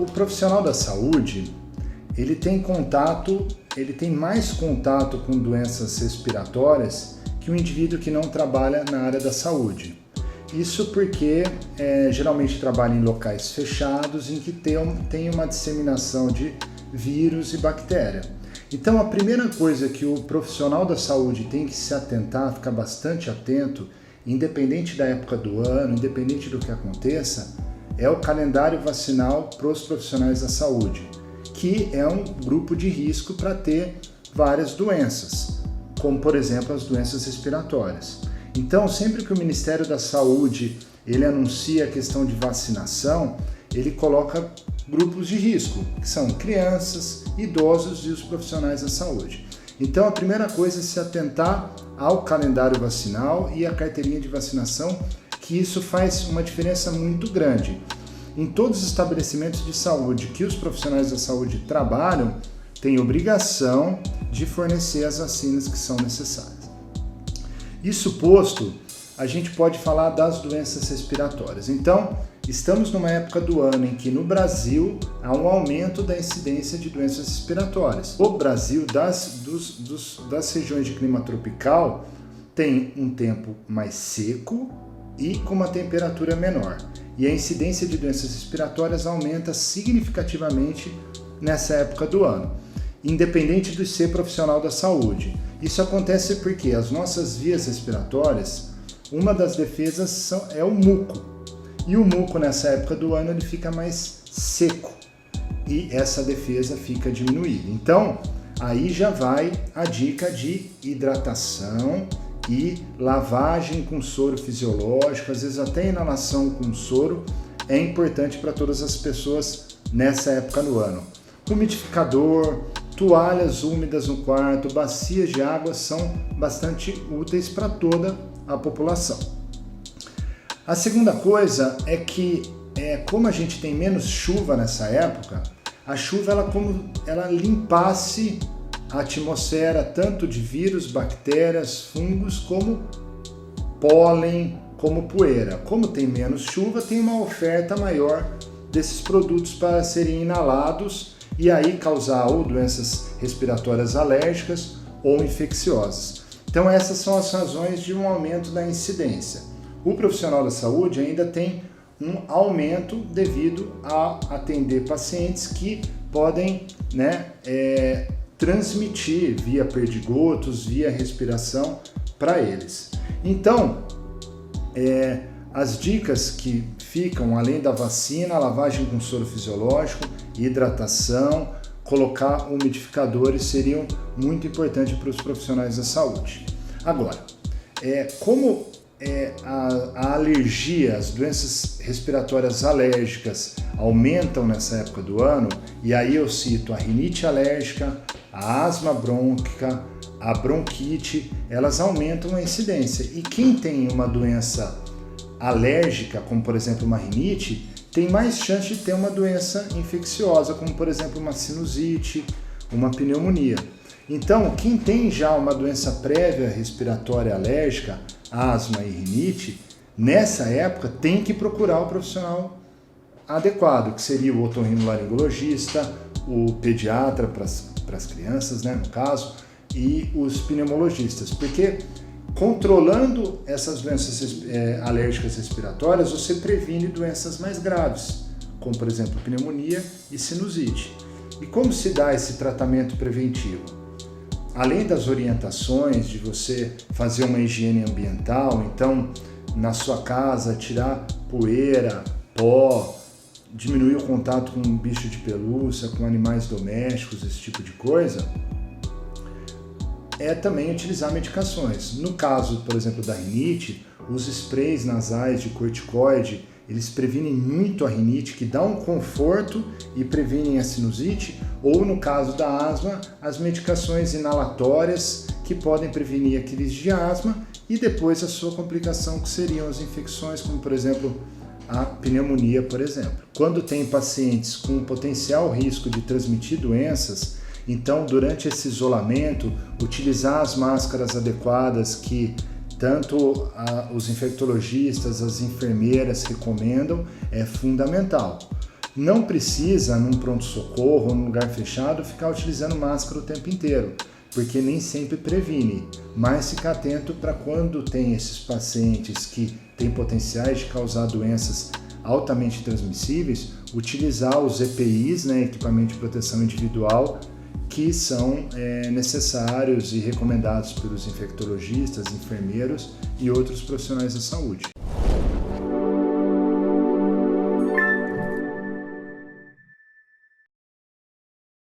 O profissional da saúde, ele tem mais contato com doenças respiratórias que um indivíduo que não trabalha na área da saúde. Isso porque geralmente trabalha em locais fechados em que tem uma disseminação de vírus e bactéria. Então a primeira coisa que o profissional da saúde tem que se atentar, ficar bastante atento, independente da época do ano, independente do que aconteça, é o calendário vacinal para os profissionais da saúde, que é um grupo de risco para ter várias doenças, como por exemplo as doenças respiratórias. Então, sempre que o Ministério da Saúde ele anuncia a questão de vacinação, ele coloca grupos de risco, que são crianças, idosos e os profissionais da saúde. Então, a primeira coisa é se atentar ao calendário vacinal e à carteirinha de vacinação, que isso faz uma diferença muito grande. Em todos os estabelecimentos de saúde que os profissionais da saúde trabalham, têm obrigação de fornecer as vacinas que são necessárias. Isso posto, a gente pode falar das doenças respiratórias. Então, estamos numa época do ano em que no Brasil há um aumento da incidência de doenças respiratórias. O Brasil, das regiões de clima tropical, tem um tempo mais seco e com uma temperatura menor. E a incidência de doenças respiratórias aumenta significativamente nessa época do ano, independente de ser profissional da saúde. Isso acontece porque as nossas vias respiratórias, uma das defesas é o muco. E o muco nessa época do ano ele fica mais seco e essa defesa fica diminuída. Então, aí já vai a dica de hidratação e lavagem com soro fisiológico, às vezes até inalação com soro, é importante para todas as pessoas nessa época do ano. Umidificador, toalhas úmidas no quarto, bacias de água são bastante úteis para toda a população. A segunda coisa é que, como a gente tem menos chuva nessa época, a chuva ela limpasse a atmosfera tanto de vírus, bactérias, fungos, como pólen, como poeira. Como tem menos chuva, tem uma oferta maior desses produtos para serem inalados e aí causar ou doenças respiratórias alérgicas ou infecciosas. Então essas são as razões de um aumento da incidência. O profissional da saúde ainda tem um aumento devido a atender pacientes que podem transmitir via perdigotos, via respiração para eles. Então, as dicas que ficam, além da vacina, lavagem com soro fisiológico, hidratação, colocar umidificadores seriam muito importantes para os profissionais da saúde. Agora, como a alergia, as doenças respiratórias alérgicas aumentam nessa época do ano, e aí eu cito a rinite alérgica, a asma brônquica, a bronquite, elas aumentam a incidência. E quem tem uma doença alérgica, como por exemplo uma rinite, tem mais chance de ter uma doença infecciosa, como por exemplo uma sinusite, uma pneumonia. Então, quem tem já uma doença prévia respiratória alérgica, asma e rinite, nessa época tem que procurar o profissional adequado, que seria o otorrinolaringologista, o pediatra para as crianças, no caso, e os pneumologistas, porque controlando essas doenças alérgicas respiratórias, você previne doenças mais graves, como por exemplo pneumonia e sinusite. E como se dá esse tratamento preventivo? Além das orientações de você fazer uma higiene ambiental, então na sua casa tirar poeira, pó, diminuir o contato com bicho de pelúcia, com animais domésticos, esse tipo de coisa, é também utilizar medicações. No caso, por exemplo, da rinite, os sprays nasais de corticoide, eles previnem muito a rinite, que dá um conforto e previnem a sinusite, ou no caso da asma, as medicações inalatórias que podem prevenir a crise de asma e depois a sua complicação, que seriam as infecções, como por exemplo a pneumonia, por exemplo. Quando tem pacientes com potencial risco de transmitir doenças, então durante esse isolamento, utilizar as máscaras adequadas que tanto os infectologistas, as enfermeiras recomendam, é fundamental. Não precisa, num pronto-socorro ou num lugar fechado, ficar utilizando máscara o tempo inteiro, porque nem sempre previne, mas ficar atento para quando tem esses pacientes que têm potenciais de causar doenças altamente transmissíveis, utilizar os EPIs, né, equipamento de proteção individual, que são necessários e recomendados pelos infectologistas, enfermeiros e outros profissionais da saúde.